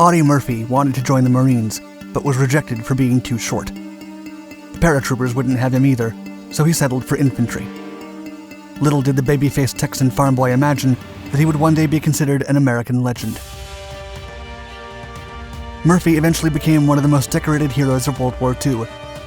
Audie Murphy wanted to join the Marines, but was rejected for being too short. The paratroopers wouldn't have him either, so he settled for infantry. Little did the baby-faced Texan farm boy imagine that he would one day be considered an American legend. Murphy eventually became one of the most decorated heroes of World War II,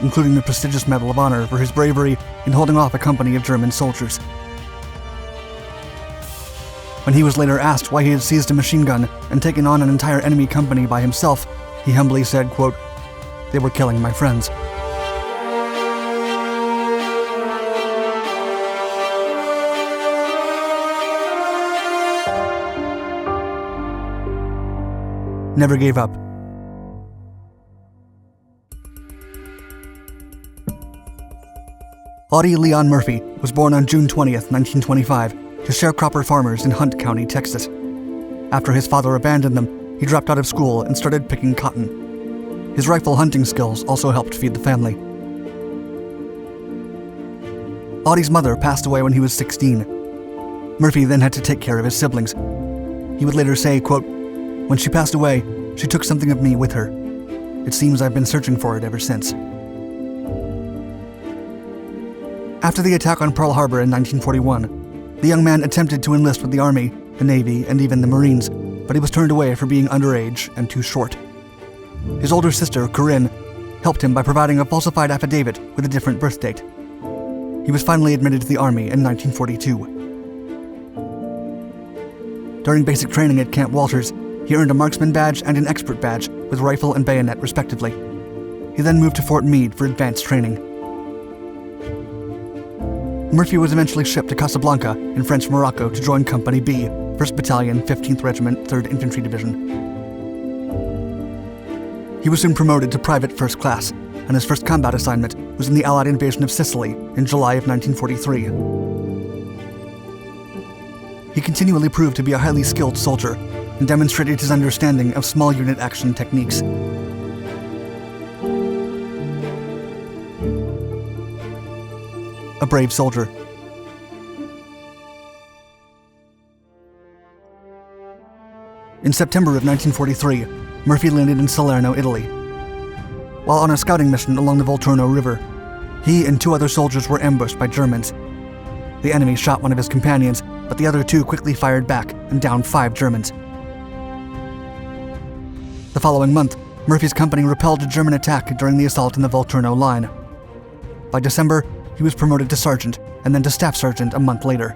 including the prestigious Medal of Honor for his bravery in holding off a company of German soldiers. When he was later asked why he had seized a machine gun and taken on an entire enemy company by himself, he humbly said, quote, "They were killing my friends." Never gave up. Audie Leon Murphy was born on June 20th, 1925, to sharecropper farmers in Hunt County, Texas. After his father abandoned them, he dropped out of school and started picking cotton. His rifle hunting skills also helped feed the family. Audie's mother passed away when he was 16. Murphy then had to take care of his siblings. He would later say, quote, "When she passed away, she took something of me with her. It seems I've been searching for it ever since." After the attack on Pearl Harbor in 1941, the young man attempted to enlist with the Army, the Navy, and even the Marines, but he was turned away for being underage and too short. His older sister, Corinne, helped him by providing a falsified affidavit with a different birth date. He was finally admitted to the Army in 1942. During basic training at Camp Walters, he earned a marksman badge and an expert badge with rifle and bayonet, respectively. He then moved to Fort Meade for advanced training. Murphy was eventually shipped to Casablanca in French Morocco to join Company B, 1st Battalion, 15th Regiment, 3rd Infantry Division. He was soon promoted to Private First Class, and his first combat assignment was in the Allied invasion of Sicily in July of 1943. He continually proved to be a highly skilled soldier and demonstrated his understanding of small unit action techniques. A brave soldier. In September of 1943, Murphy landed in Salerno, Italy. While on a scouting mission along the Volturno River, he and 2 other soldiers were ambushed by Germans. The enemy shot one of his companions, but the other 2 quickly fired back and downed 5 Germans. The following month, Murphy's company repelled a German attack during the assault on the Volturno line. By December, he was promoted to sergeant and then to staff sergeant a month later.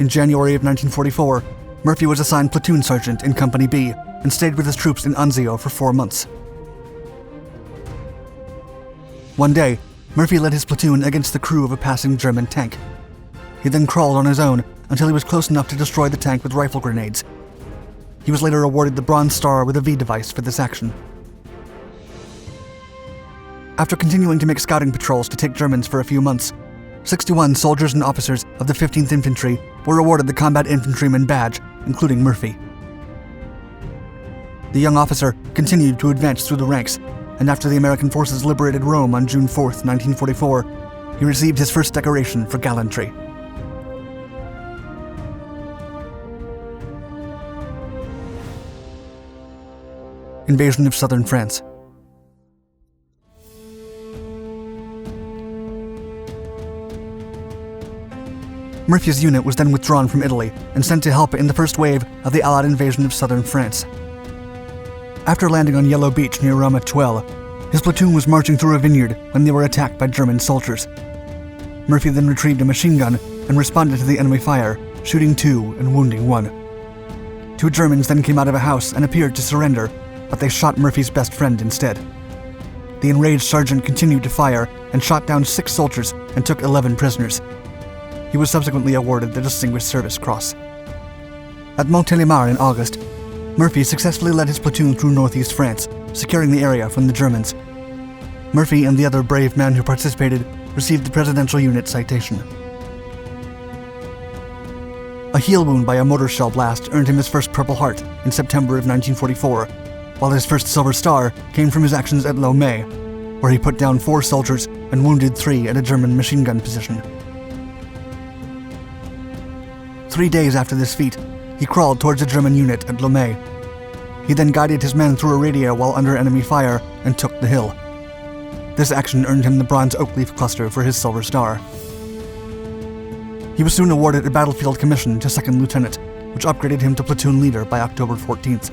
In January of 1944, Murphy was assigned platoon sergeant in Company B and stayed with his troops in Anzio for 4 months. One day, Murphy led his platoon against the crew of a passing German tank. He then crawled on his own until he was close enough to destroy the tank with rifle grenades. He was later awarded the Bronze Star with a V device for this action. After continuing to make scouting patrols to take Germans for a few months, 61 soldiers and officers of the 15th Infantry were awarded the Combat Infantryman Badge, including Murphy. The young officer continued to advance through the ranks, and after the American forces liberated Rome on June 4, 1944, he received his first decoration for gallantry. Invasion of southern France. Murphy's unit was then withdrawn from Italy and sent to help in the first wave of the Allied invasion of southern France. After landing on Yellow Beach near Ramatuelle, his platoon was marching through a vineyard when they were attacked by German soldiers. Murphy then retrieved a machine gun and responded to the enemy fire, shooting 2 and wounding 1. 2 Germans then came out of a house and appeared to surrender, but they shot Murphy's best friend instead. The enraged sergeant continued to fire and shot down 6 soldiers and took 11 prisoners. He was subsequently awarded the Distinguished Service Cross. At Montélimar in August, Murphy successfully led his platoon through northeast France, securing the area from the Germans. Murphy and the other brave men who participated received the Presidential Unit Citation. A heel wound by a mortar shell blast earned him his first Purple Heart in September of 1944, while his first Silver Star came from his actions at Lomé, where he put down 4 soldiers and wounded 3 at a German machine gun position. 3 days after this feat, he crawled towards a German unit at Lomé. He then guided his men through a radio while under enemy fire and took the hill. This action earned him the Bronze Oak Leaf Cluster for his Silver Star. He was soon awarded a battlefield commission to second lieutenant, which upgraded him to platoon leader by October 14th.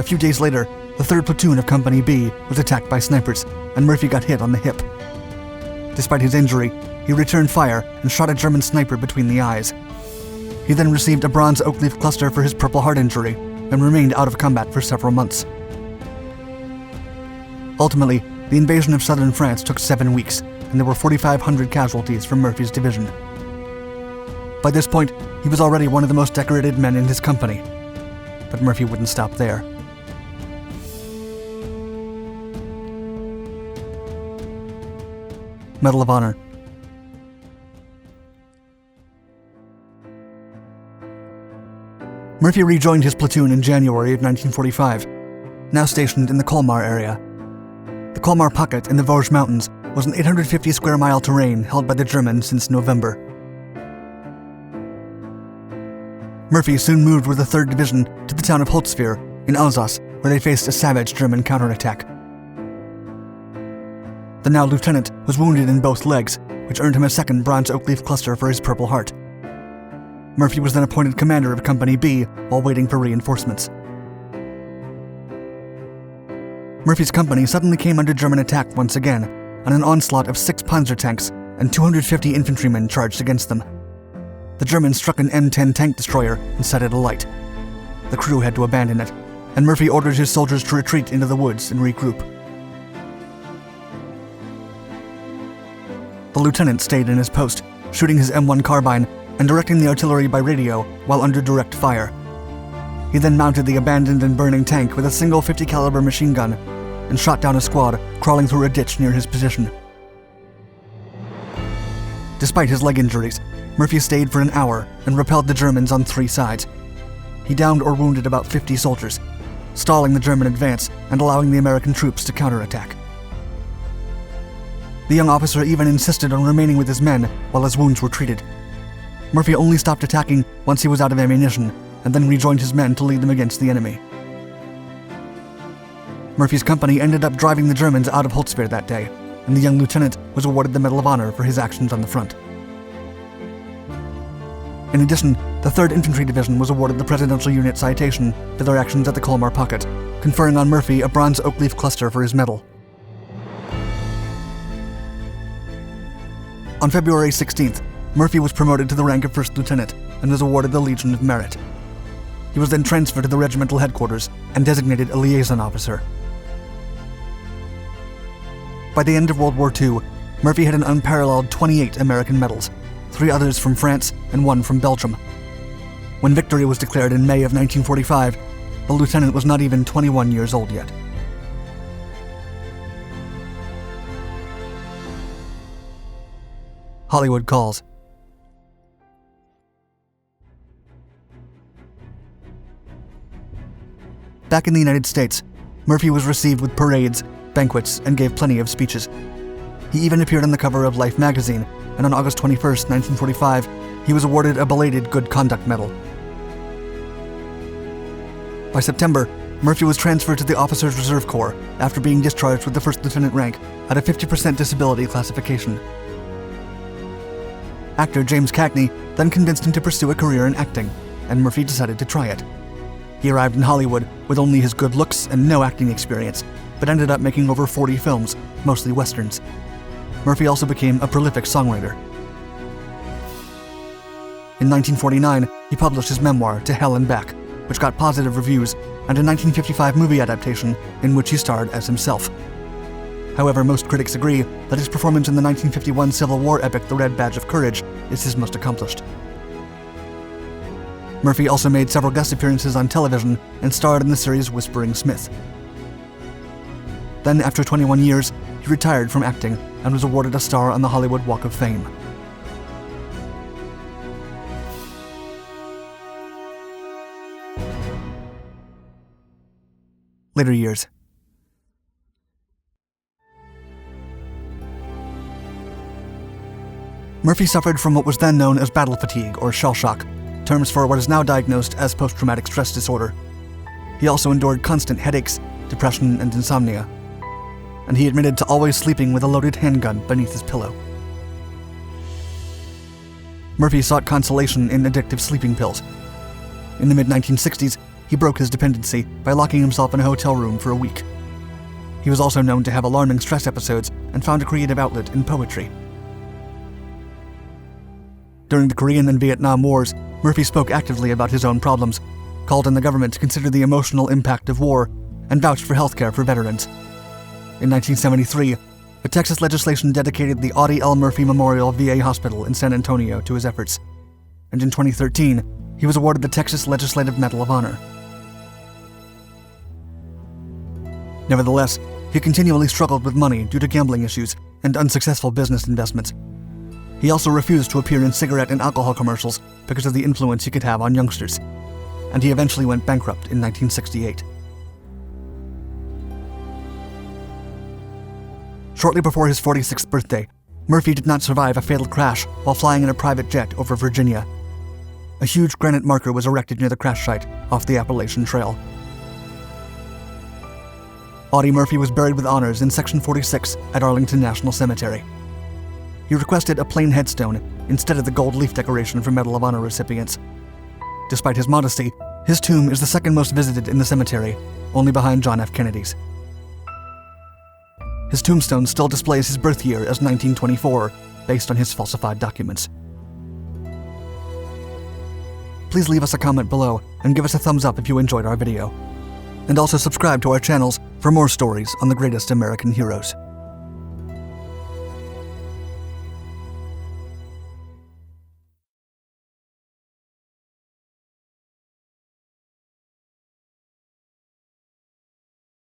A few days later, the 3rd Platoon of Company B was attacked by snipers, and Murphy got hit on the hip. Despite his injury, he returned fire and shot a German sniper between the eyes. He then received a Bronze Oak Leaf Cluster for his Purple Heart injury and remained out of combat for several months. Ultimately, the invasion of southern France took 7 weeks, and there were 4,500 casualties from Murphy's division. By this point, he was already one of the most decorated men in his company. But Murphy wouldn't stop there. Medal of Honor. Murphy rejoined his platoon in January of 1945, now stationed in the Colmar area. The Colmar Pocket in the Vosges Mountains was an 850 square mile terrain held by the Germans since November. Murphy soon moved with the 3rd Division to the town of Holzwihr in Alsace, where they faced a savage German counterattack. The now lieutenant was wounded in both legs, which earned him a 2nd Bronze Oak Leaf Cluster for his Purple Heart. Murphy was then appointed commander of Company B while waiting for reinforcements. Murphy's company suddenly came under German attack once again, and an onslaught of 6 Panzer tanks and 250 infantrymen charged against them. The Germans struck an M10 tank destroyer and set it alight. The crew had to abandon it, and Murphy ordered his soldiers to retreat into the woods and regroup. The lieutenant stayed in his post, shooting his M1 carbine and directing the artillery by radio while under direct fire. He then mounted the abandoned and burning tank with a single 50 caliber machine gun and shot down a squad crawling through a ditch near his position. Despite his leg injuries, Murphy stayed for an hour and repelled the Germans on 3 sides. He downed or wounded about 50 soldiers, stalling the German advance and allowing the American troops to counterattack. The young officer even insisted on remaining with his men while his wounds were treated. Murphy only stopped attacking once he was out of ammunition, and then rejoined his men to lead them against the enemy. Murphy's company ended up driving the Germans out of Holzwihr that day, and the young lieutenant was awarded the Medal of Honor for his actions on the front. In addition, the 3rd Infantry Division was awarded the Presidential Unit Citation for their actions at the Colmar Pocket, conferring on Murphy a Bronze Oak Leaf Cluster for his medal. On February 16th, Murphy was promoted to the rank of 1st Lieutenant and was awarded the Legion of Merit. He was then transferred to the regimental headquarters and designated a liaison officer. By the end of World War II, Murphy had an unparalleled 28 American medals, 3 others from France and 1 from Belgium. When victory was declared in May of 1945, the lieutenant was not even 21 years old yet. Hollywood calls. Back in the United States, Murphy was received with parades, banquets, and gave plenty of speeches. He even appeared on the cover of Life magazine, and on August 21, 1945, he was awarded a belated Good Conduct Medal. By September, Murphy was transferred to the Officers Reserve Corps after being discharged with the 1st Lieutenant rank at a 50% disability classification. Actor James Cagney then convinced him to pursue a career in acting, and Murphy decided to try it. He arrived in Hollywood with only his good looks and no acting experience, but ended up making over 40 films, mostly westerns. Murphy also became a prolific songwriter. In 1949, he published his memoir, To Hell and Back, which got positive reviews, and a 1955 movie adaptation in which he starred as himself. However, most critics agree that his performance in the 1951 Civil War epic The Red Badge of Courage is his most accomplished. Murphy also made several guest appearances on television and starred in the series Whispering Smith. Then, after 21 years, he retired from acting and was awarded a star on the Hollywood Walk of Fame. Later years. Murphy suffered from what was then known as battle fatigue or shell shock, terms for what is now diagnosed as post-traumatic stress disorder. He also endured constant headaches, depression, and insomnia. And he admitted to always sleeping with a loaded handgun beneath his pillow. Murphy sought consolation in addictive sleeping pills. In the mid-1960s, he broke his dependency by locking himself in a hotel room for a week. He was also known to have alarming stress episodes and found a creative outlet in poetry. During the Korean and Vietnam Wars, Murphy spoke actively about his own problems, called on the government to consider the emotional impact of war, and vouched for health care for veterans. In 1973, the Texas legislation dedicated the Audie L. Murphy Memorial VA Hospital in San Antonio to his efforts. And in 2013, he was awarded the Texas Legislative Medal of Honor. Nevertheless, he continually struggled with money due to gambling issues and unsuccessful business investments. He also refused to appear in cigarette and alcohol commercials because of the influence he could have on youngsters, and he eventually went bankrupt in 1968. Shortly before his 46th birthday, Murphy did not survive a fatal crash while flying in a private jet over Virginia. A huge granite marker was erected near the crash site off the Appalachian Trail. Audie Murphy was buried with honors in Section 46 at Arlington National Cemetery. He requested a plain headstone instead of the gold leaf decoration for Medal of Honor recipients. Despite his modesty, his tomb is the second most visited in the cemetery, only behind John F. Kennedy's. His tombstone still displays his birth year as 1924, based on his falsified documents. Please leave us a comment below and give us a thumbs up if you enjoyed our video. And also subscribe to our channels for more stories on the greatest American heroes.